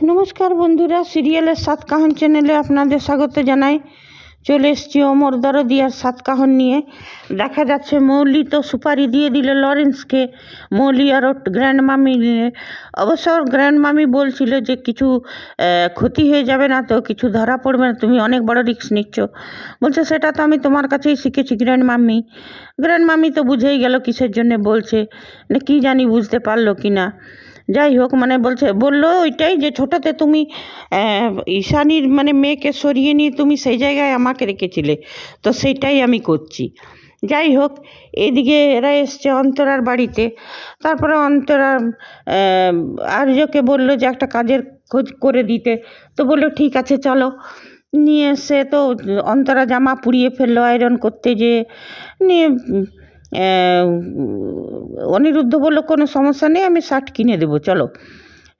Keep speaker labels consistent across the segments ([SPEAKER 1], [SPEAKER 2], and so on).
[SPEAKER 1] নমস্কার বন্ধুরা, সিরিয়ালের সাতকাহন চ্যানেলে আপনাদের স্বাগত জানাই। চলে এসেছি অমর দরদিয়ার সাতকাহন নিয়ে। দেখা যাচ্ছে মৌলি তো সুপারি দিয়ে দিল লরেন্সকে, মৌলি আর ওর গ্র্যান্ড মামি নিয়ে। অবশ্য ওর গ্র্যান্ড মামি বলছিল যে কিছু ক্ষতি হয়ে যাবে না, তো কিছু ধরা পড়বে না, তুমি অনেক বড় রিস্ক নিচ্ছ। বলছে সেটা তো আমি তোমার কাছেই শিখেছি গ্র্যান্ড মামি। গ্র্যান্ড মামি তো বুঝেই গেল কিসের জন্যে বলছে, না কি জানি বুঝতে পারলো কি না। যাই হোক, মানে বললো ওইটাই যে ছোটোতে তুমি ঈশানীর মানে মেয়েকে সরিয়ে নিয়ে তুমি সেই জায়গায় আমাকে রেখেছিলে, তো সেইটাই আমি করছি। যাই হোক, এদিকে এরা এসছে অন্তরার বাড়িতে। তারপরে অন্তরা আর্যকে বললো যে একটা কাজের খোঁজ করে দিতে, তো বললো ঠিক আছে চলো। নিয়ে এসে তো অন্তরা জামা পুড়িয়ে ফেললো আয়রন করতে, যে নিয়ে অনিরুদ্ধ বললো কোনো সমস্যা নেই, আমি শার্ট কিনে দেবো চলো।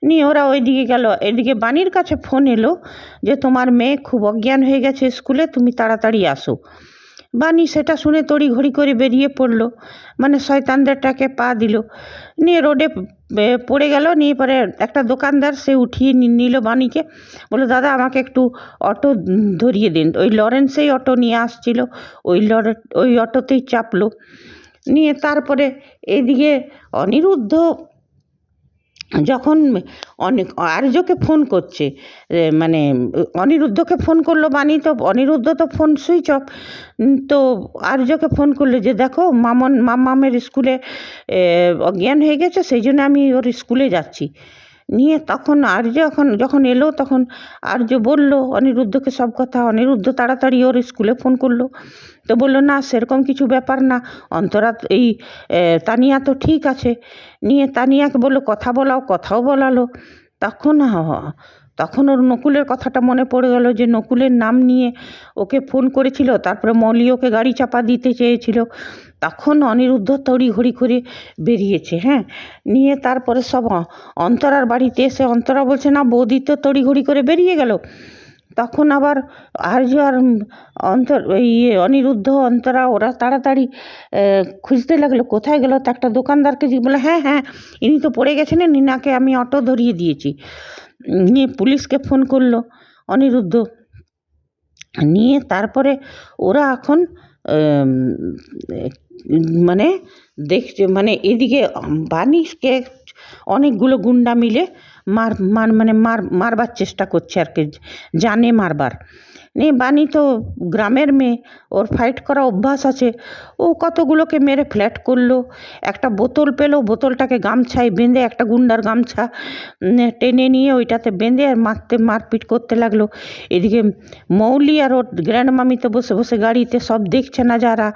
[SPEAKER 1] নিয়ে ওরা ওইদিকে গেল। এদিকে বাণীর কাছে ফোন এলো যে তোমার মেয়ে খুব অজ্ঞান হয়ে গেছে স্কুলে, তুমি তাড়াতাড়ি আসো। বাণী সেটা শুনে তড়িঘড়ি করে বেরিয়ে পড়লো, মানে শয়তানদেরটাকে পা দিল। নিয়ে রোডে পড়ে গেল। নিয়ে পরে একটা দোকানদার সে উঠিয়ে নিল বাণীকে, বললো দাদা আমাকে একটু অটো ধরিয়ে দিন। ওই লরেন্সেই অটো নিয়ে আসছিল, ওই অটোতেই চাপলো। নিয়ে তারপরে এদিকে অনিরুদ্ধ যখন আর্যকে ফোন করছে, মানে অনিরুদ্ধকে ফোন করলো বাণী, তো অনিরুদ্ধ তো ফোন সুইচ অফ। তো আর্যকে ফোন করলো যে দেখো মামের স্কুলে অজ্ঞান হয়ে গেছে, সেই জন্য আমি ওর স্কুলে যাচ্ছি। নিয়ে তখন আর্য যখন এলো, তখন আর্য বলল অনিরুদ্ধকে সব কথা। অনিরুদ্ধ তাড়াতাড়ি ওর স্কুলে ফোন করলো, তো বললো না সেরকম কিছু ব্যাপার না, অন্তরা এই তানিয়া তো ঠিক আছে। নিয়ে তানিয়াকে বললো কথা বলাও, কথাও বলালো। তখন ওর নকুলের কথাটা মনে পড়ে গেল, যে নকুলের নাম নিয়ে ওকে ফোন করেছিল, তারপরে মলি ওকে গাড়ি চাপা দিতে চেয়েছিল। তখন অনিরুদ্ধ তড়িঘড়ি করে বেরিয়েছে। হ্যাঁ, নিয়ে তারপরে সব অন্তরার বাড়িতে এসে অন্তরা বলছে না বৌদি তো তড়িঘড়ি করে বেরিয়ে গেল। তখন আবার আর্য আর অনিরুদ্ধ অন্তরা ওরা তাড়াতাড়ি খুঁজতে লাগলো কোথায় গেল। তো একটা দোকানদারকে বলে হ্যাঁ হ্যাঁ ইনি তো পড়ে গেছেন, নিনাকে আমি অটো ধরিয়ে দিয়েছি। নিয়ে পুলিশকে ফোন করলো অনিরুদ্ধ। নিয়ে তারপরে ওরা এখন মানে দেখছে, মানে এদিকে বাণীকে অনেকগুলো গুন্ডা মিলে মারবার চেষ্টা করছে আর কি, জানে মারবার। নিয়ে বাণী তো গ্রামের মেয়ে, ওর ফাইট করা অভ্যাস আছে। ও কতগুলোকে মেরে ফ্ল্যাট করলো। একটা বোতল পেলো, বোতলটাকে গামছায় বেঁধে, একটা গুন্ডার গামছা টেনে নিয়ে ওইটাতে বেঁধে আর মারপিট করতে লাগলো। এদিকে মৌলি আর ওর গ্র্যান্ড মামি তো বসে বসে গাড়িতে সব দেখছে না যারা।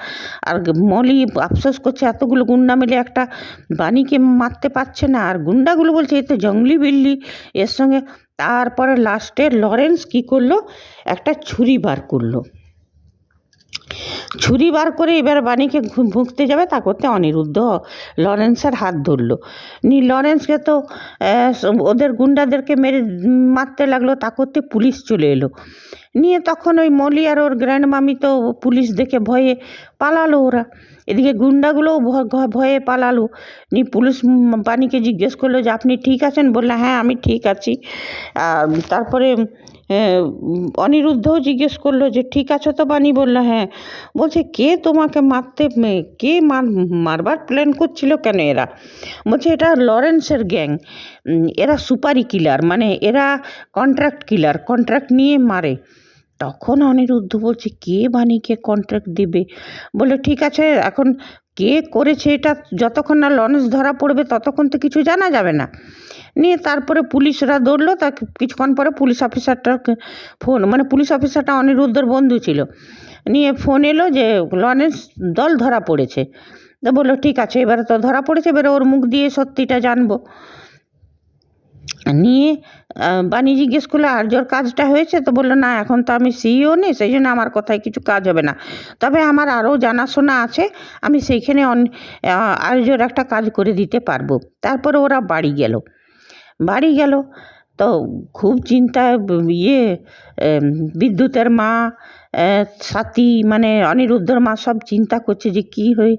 [SPEAKER 1] আর মৌলি আফসোস করছে এতগুলো গুন্ডা মিলে একটা বাণীকে মারতে পারছে না, আর গুন্ডাগুলো বলছে এ তো জঙ্গলি বিল্লি এর সঙ্গে। তারপরে লাস্টে লরেন্স কি করলো, একটা ছুরি বার করলো। ছুরি বার করে এবার বাণীকে ভুঁকতে যাবে, তা করতে অনিরুদ্ধ লরেন্সের হাত ধরলো। লরেন্সকে তো ওদের গুন্ডাদেরকে মেরে মারতে লাগলো, তা করতে পুলিশ চলে এলো। নিয়ে তখন ওই মলি আর ওর গ্র্যান্ড মামি তো পুলিশ দেখে ভয়ে পালালো ওরা। এদিকে গুন্ডাগুলোও ভয়ে পালালো। নিয়ে পুলিশ বাণীকে জিজ্ঞেস করলো যে আপনি ঠিক আছেন? বললে হ্যাঁ আমি ঠিক আছি। তারপরে অনিরুদ্ধও জিজ্ঞেস করলো যে ঠিক আছো তো বাণী? বললো হ্যাঁ। বলছে কে তোমাকে কে মারবার প্ল্যান করছিল কেন এরা? বলছে এটা লরেন্সের গ্যাং, এরা সুপারি কিলার, মানে এরা কন্ট্রাক্ট কিলার, কন্ট্রাক্ট নিয়ে মারে। তখন অনিরুদ্ধ বলছে কে বাণীকে কন্ট্রাক্ট দেবে? বলে ঠিক আছে, এখন কে করেছে এটা যতক্ষণ না লরেন্স ধরা পড়বে ততক্ষণ তো কিছু জানা যাবে না। নিয়ে তারপরে পুলিশরা ধরলো। তা কিছুক্ষণ পরে পুলিশ অফিসারটা অনিরুদ্ধর বন্ধু ছিল। নিয়ে ফোন এলো যে লরেন্স দল ধরা পড়েছে। তো বললো ঠিক আছে, এবারে তো ধরা পড়েছে, এবারে ওর মুখ দিয়ে সত্যিটা জানবো। নিয়ে বাণী জিজ্ঞেস করলো আর্যর কাজটা হয়েছে? তো বললো না এখন তো আমি সিইও নেই, সেই জন্য আমার কথায় কিছু কাজ হবে না, তবে আমার আরও জানাশোনা আছে, আমি সেইখানে আর্যর একটা কাজ করে দিতে পারবো। তারপরে ওরা বাড়ি গেল। তো খুব চিন্তায় বিদ্যুতের মা, সাথী মানে অনিরুদ্ধর মা সব চিন্তা করছে যে কী হয়ে।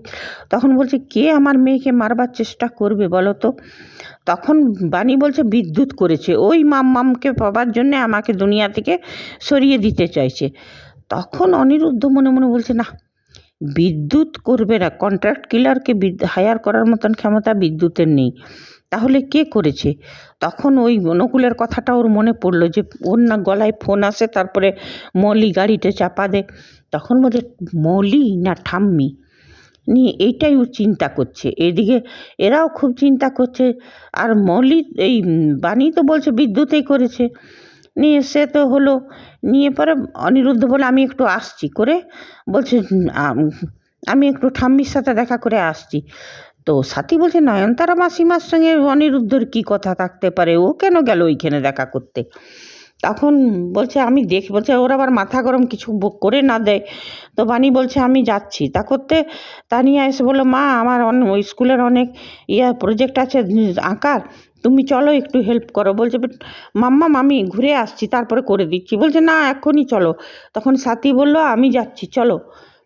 [SPEAKER 1] তখন বলছে কে আমার মেয়েকে মারবার চেষ্টা করবে বলো তো। তখন বাণী বলছে বিদ্যুৎ করেছে, ওই মামকে পাবার জন্যে আমাকে দুনিয়া থেকে সরিয়ে দিতে চাইছে। তখন অনিরুদ্ধ মনে মনে বলছে না, বিদ্যুৎ করবে না, কন্ট্রাক্ট কিলারকে হায়ার করার মতন ক্ষমতা বিদ্যুতের নেই, তাহলে কে করেছে। তখন ওই নকুলের কথাটা ওর মনে পড়লো যে ওর না গলায় ফোন আসে, তারপরে মলি গাড়িতে চাপা দেয়। তখন বলছে মলি না ঠাম্মি নিয়ে এইটাই ও চিন্তা করছে। এদিকে এরাও খুব চিন্তা করছে। আর মলি এই বাণী তো বলছে বিদ্যুতেই করেছে। নিয়ে সে তো হলো, নিয়ে পরে অনিরুদ্ধ বলে আমি একটু আসছি করে বলছে আমি একটু ঠাম্মির সাথে দেখা করে আসছি। তো সাথী বলছে নয়নতারা মাসিমার সঙ্গে অনিরুদ্ধর কী কথা থাকতে পারে, ও কেন গেল ওইখানে দেখা করতে। তখন বলছে আমি বলছে ওর আবার মাথা গরম কিছু করে না দেয়। তো বাণী বলছে আমি যাচ্ছি। তা করতে তানিয়া এসে বললো মা আমার ওই স্কুলের অনেক প্রজেক্ট আছে আঁকার, তুমি চলো একটু হেল্প করো। বলছে মাম্মা আমি ঘুরে আসছি তারপরে করে দিচ্ছি। বলছে না এখনই চলো। তখন সাথী বললো আমি যাচ্ছি চলো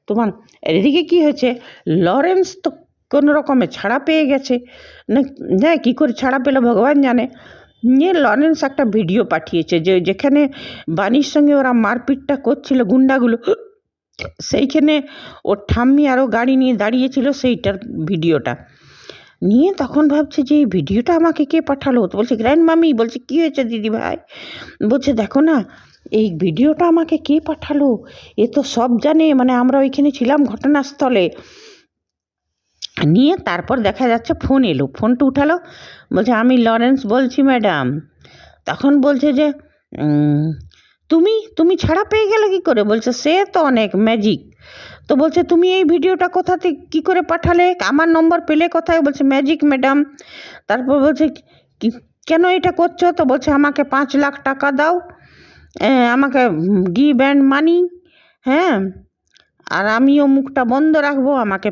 [SPEAKER 1] তোমার। এদিকে কি হয়েছে, লরেন্স তো কোনো রকমে ছাড়া পেয়ে গেছে না, কী করে ছাড়া পেলো ভগবান জানে। নিয়ে লরেন্স একটা ভিডিও পাঠিয়েছে যেখানে বাণীর সঙ্গে ওরা মারপিটটা করছিল গুন্ডাগুলো, সেইখানে ওর ঠাম্মি আরও গাড়ি নিয়ে দাঁড়িয়েছিল সেইটার ভিডিওটা নিয়ে। তখন ভাবছে যে এই ভিডিওটা আমাকে কে পাঠালো। তো বলছে গ্র্যান্ড মামি। বলছে কী হয়েছে দিদি ভাই। বলছে দেখো না এই ভিডিওটা আমাকে কে পাঠালো, এ তো সব জানে, মানে আমরা ওইখানে ছিলাম ঘটনাস্থলে। নিয়ে তারপর দেখা যাচ্ছে ফোন এলো, ফোনটা উঠালো, বলছে আমি লরেন্স বলছি ম্যাডাম। তখন বলছে যে তুমি ছাড়া পেয়ে গেলে কী করে। বলছে সে তো অনেক ম্যাজিক। তো বলছে তুমি এই ভিডিওটা কোথা থেকে কী করে পাঠালে, আমার নম্বর পেলে কোথায়। বলছে ম্যাজিক ম্যাডাম। তারপর বলছে কেন এটা করছো। তো বলছে আমাকে 5 লাখ টাকা দাও, আমাকে গিভ অ্যান্ড মানি, হ্যাঁ, আর আমিও মুখটা বন্ধ রাখবো, আমাকে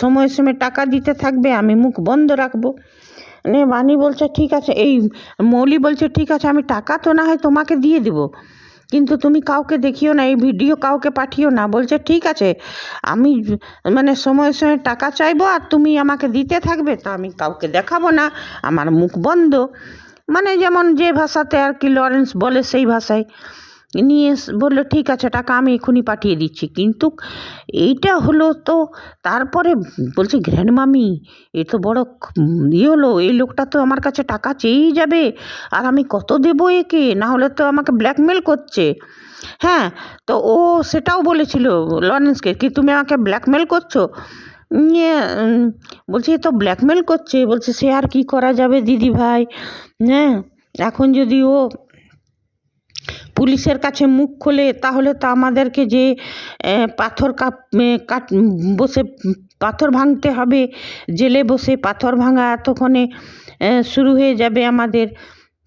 [SPEAKER 1] সময় সময় টাকা দিতে থাকবে, আমি মুখ বন্ধ রাখবো। মানে বাণী বলছে ঠিক আছে, এই মৌলি বলছে ঠিক আছে আমি টাকা তো না হয় তোমাকে দিয়ে দেবো, কিন্তু তুমি কাউকে দেখিও না, এই ভিডিও কাউকে পাঠিও না। বলছে ঠিক আছে, আমি মানে সময় সময় টাকা চাইবো আর তুমি আমাকে দিতে থাকবে, তা আমি কাউকে দেখাবো না, আমার মুখ বন্ধ। মানে যেমন যে ভাষাতে আর কি লরেন্স বলে সেই ভাষায়। নিয়ে বললো ঠিক আছে টাকা আমি এখনই পাঠিয়ে দিচ্ছি। কিন্তু এইটা হলো তো তারপরে বলছে গ্র্যান্ড মামি এ তো বড় হলো, এই লোকটা তো আমার কাছে টাকা চেয়েই যাবে, আর আমি কত দেবো একে, না হলে তো আমাকে ব্ল্যাকমেল করছে। হ্যাঁ, তো ও সেটাও বলেছিল লরেন্সকে কি তুমি আমাকে ব্ল্যাকমেল করছো। নিয়ে বলছে এ তো ব্ল্যাকমেল করছে। বলছে সে আর কি করা যাবে দিদি ভাই। হ্যাঁ, এখন যদি ও পুলিশের কাছে মুখ খোলে তাহলে তো আমাদেরকে যে পাথর বসে পাথর ভাঙতে হবে, জেলে বসে পাথর ভাঙা এতক্ষণে শুরু হয়ে যাবে আমাদের।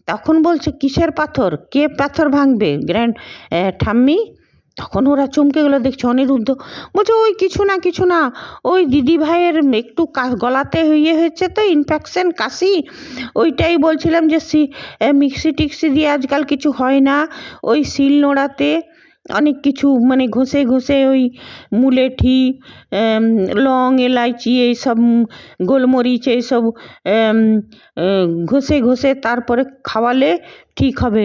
[SPEAKER 1] তখন বলছে কিসের পাথর, কে পাথর ভাঙবে ঠাম্মি। তখন ওরা চমকে গেলো, দেখছে অনিরুদ্ধ। বলছে ওই কিছু না ওই দিদি ভাইয়ের একটু গলাতে হয়েছে তো ইনফেকশন কাশি, ওইটাই বলছিলাম যে মিক্সি টিক্সি দিয়ে আজকাল কিছু হয় না, ওই শিল নোড়াতে অনেক কিছু মানে ঘষে ওই মুলেঠি লং এলাইচি এইসব গোলমরিচ এইসব ঘষে তারপরে খাওয়ালে ঠিক হবে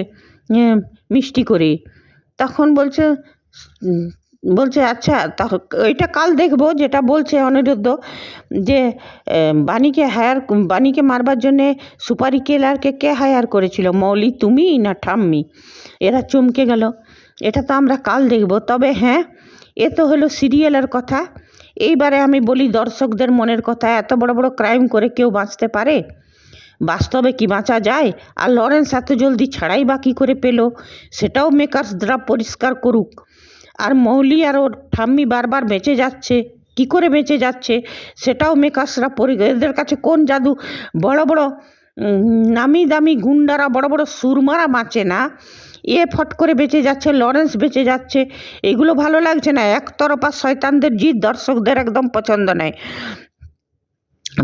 [SPEAKER 1] মিষ্টি করে। তখন বলছে আচ্ছা এটা কাল দেখবো। যেটা বলছে অনিরুদ্ধ যে বাণীকে মারবার জন্যে সুপারি কেলারকে কে হায়ার করেছিল, মৌলি তুমি না ঠাম্মি। এরা চমকে গেল, এটা তো আমরা কাল দেখব। তবে হ্যাঁ, এ তো হলো সিরিয়ালের কথা। এইবারে আমি বলি দর্শকদের মনের কথা, এত বড় বড় ক্রাইম করে কেউ বাঁচতে পারে, বাস্তবে কি বাঁচা যায়। আর লরেন্স এত জলদি ছাড়াই বা কী করে পেল, সেটাও মেকার্সরা পরিষ্কার করুক। আর মৌলি আর ওর ঠাম্মি বারবার বেঁচে যাচ্ছে, কি করে বেঁচে যাচ্ছে সেটাও মেকার্সরা এদের কাছে কোন জাদু। বড় বড় নামি দামি গুন্ডারা, বড় বড় সুরমারা বাঁচে না, এ ফট করে বেঁচে যাচ্ছে, লরেন্স বেঁচে যাচ্ছে। এগুলো ভালো লাগছে না, একতরফা শয়তানদের জিত দর্শকদের একদম পছন্দ নয়।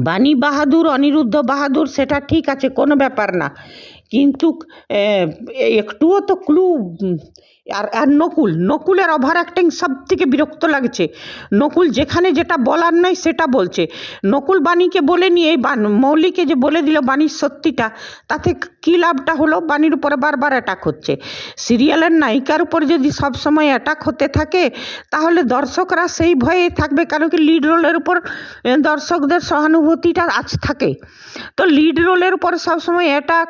[SPEAKER 1] বাণী বাহাদুর অনিরুদ্ধ বাহাদুর সেটা ঠিক আছে, কোনো ব্যাপার না, কিন্তু একটুও তো ক্লু। আর নকুলের ওভার অ্যাক্টিং সব থেকে বিরক্ত লাগছে। নকুল যেখানে যেটা বলার নয় সেটা বলছে। নকুল বাণীকে বলে নিয়ে এই মৌলিকে যে বলে দিল বাণীর সত্যিটা, তাতে কী লাভটা হলো? বাণীর উপরে বারবার অ্যাটাক হচ্ছে। সিরিয়ালের নায়িকার উপর যদি সবসময় অ্যাটাক হতে থাকে তাহলে দর্শকরা সেই ভয়ে থাকবে, কারণ কি লিড রোলের উপর দর্শকদের সহানুভূতিটা থাকে। তো লিড রোলের উপর সবসময় অ্যাটাক,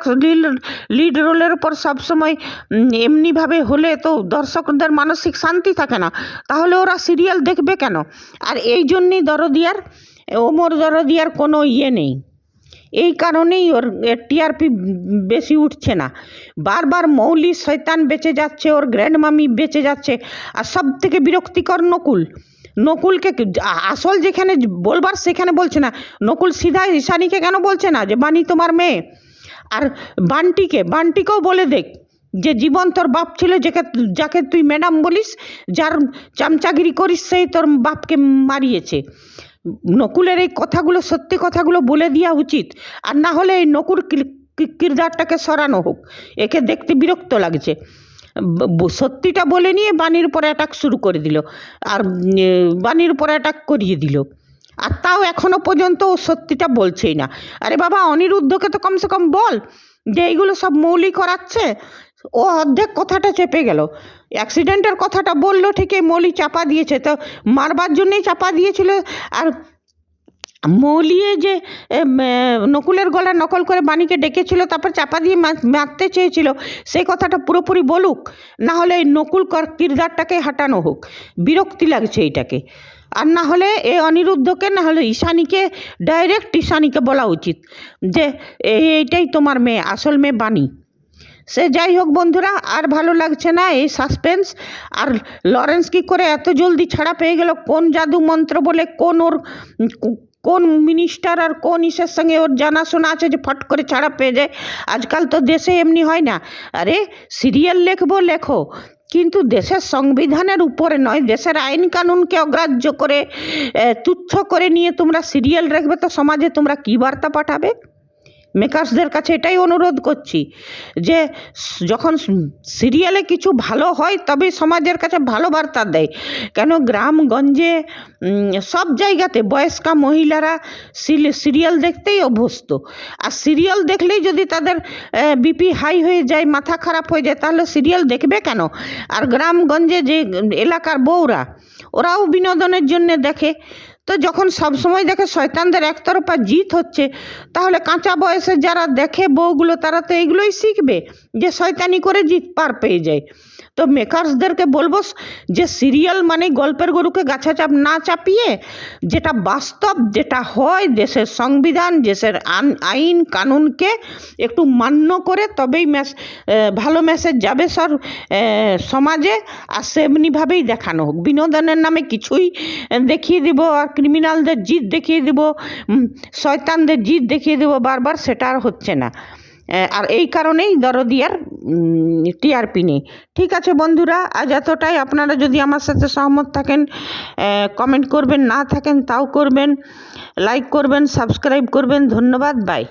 [SPEAKER 1] লিড রোলের উপর সবসময় এমনিভাবে হলে তো দর্শকদের মানসিক শান্তি থাকে না, তাহলে ওরা সিরিয়াল দেখবে কেন? আর এই জন্যেই ওমর দরদিয়ার কোনো নেই। এই কারণেই ওর টিআরপি বেশি উঠছে না। বারবার মৌলি শয়তান বেঁচে যাচ্ছে, ওর গ্র্যান্ড মামি বেঁচে যাচ্ছে। আর সব থেকে বিরক্তিকর নকুলকে আসল যেখানে বলবার সেখানে বলছে না। নকুল সিধা ঈশানীকে কেন বলছে না যে বাণী তোমার মেয়ে? আর বান্টিকেও বলে দেখ যে জীবন তোর বাপ ছিল, যাকে তুই ম্যাডাম বলিস, যার চামচাগিরি করিস, সেই তোর বাপকে মারিয়েছে। নকুলের এই কথাগুলো, সত্যি কথাগুলো বলে দেওয়া উচিত। আর না হলে এই নকুল কিরদারটাকে সরানো হোক। একে দেখতে বিরক্ত লাগছে। সত্যিটা বলে নিয়ে বাণীর উপর অ্যাটাক শুরু করে দিল, আর বাণীর উপর অ্যাটাক করিয়ে দিল। আর তাও এখনও পর্যন্ত ও সত্যিটা বলছেই না। আরে বাবা, অনিরুদ্ধকে তো কমসে কম বল যে এইগুলো সব মৌলিক করাচ্ছে। ও অর্ধেক কথাটা চেপে গেল। অ্যাক্সিডেন্টের কথাটা বললো ঠিকই, মৌলি চাপা দিয়েছে, তো মারবার জন্যেই চাপা দিয়েছিল। আর মৌলিয়ে যে নকুলের গলা নকল করে বাণীকে ডেকেছিল, তারপর চাপা দিয়ে মারতে চেয়েছিল, সেই কথাটা পুরোপুরি বলুক, না হলে এই নকুল কিরদারটাকে হাঁটানো হোক। বিরক্তি লাগছে এইটাকে। আর না হলে এই অনিরুদ্ধকে, না হলে ঈশানীকে, ডাইরেক্ট ঈশানীকে বলা উচিত যে এইটাই তোমার মেয়ে, আসল মেয়ে বাণী। সে যাই হোক বন্ধুরা, আর ভালো লাগছে না এই সাসপেন্স। আর লরেন্স কী করে এত জলদি ছাড়া পেয়ে গেল? কোন জাদু মন্ত্র বলে, কোন মিনিস্টার আর কোন ইসের সঙ্গে ওর জানাশোনা আছে যে ফট করে ছাড়া পেয়ে যায়? আজকাল তো দেশে এমনি হয় না। আরে সিরিয়াল লেখো, কিন্তু দেশের সংবিধানের উপরে নয়, দেশের আইন কানুনকে অগ্রাহ্য করে, তুচ্ছ করে নিয়ে তোমরা সিরিয়াল রাখবে, তো সমাজে তোমরা কী বার্তা পাঠাবে? মেকার্সদের কাছে এটাই অনুরোধ করছি যে যখন সিরিয়ালে কিছু ভালো হয় তবে সমাজের কাছে ভালো বার্তা দেয়। কেন গ্রামগঞ্জে সব জায়গাতে বয়স্কা মহিলারা সিরিয়াল দেখতেই অভ্যস্ত। আর সিরিয়াল দেখলেই যদি তাদের বিপি হাই হয়ে যায়, মাথা খারাপ হয়ে যায়, তাহলে সিরিয়াল দেখবে কেন? আর গ্রামগঞ্জে যে এলাকার বউরা, ওরাও বিনোদনের জন্য দেখে। তো যখন সবসময় দেখে শয়তানদের একতরফা জিত হচ্ছে, তাহলে কাঁচা বয়সে যারা দেখে বউগুলো, তারা তো এইগুলোই শিখবে যে শয়তানি করে জিত পার পেয়ে যায়। তো মেকার্সদেরকে বলবো যে সিরিয়াল মানে গল্পের গরুকে গাছা না চাপিয়ে, যেটা বাস্তব, যেটা হয়, দেশের সংবিধান, দেশের আইন কানুনকে একটু মান্য করে তবেই ভালো মেসেজ যাবে সমাজে। আর সেমনিভাবেই দেখানো হোক। বিনোদনের নামে কিছুই দেখিয়ে দিব, আর ক্রিমিনালদের জিত দেখিয়ে দিব, শয়তানদের জিত দেখিয়ে দেব বারবার, সেটা আর হচ্ছে না। আর এই কারণেই দরদিয়ার টিআরপি নেই। ঠিক আছে বন্ধুরা, আজ এতটাই। আপনারা যদি আমার সাথে সহমত থাকেন কমেন্ট করবেন, না থাকেন তাও করবেন, লাইক করবেন, সাবস্ক্রাইব করবেন। ধন্যবাদ, বাই।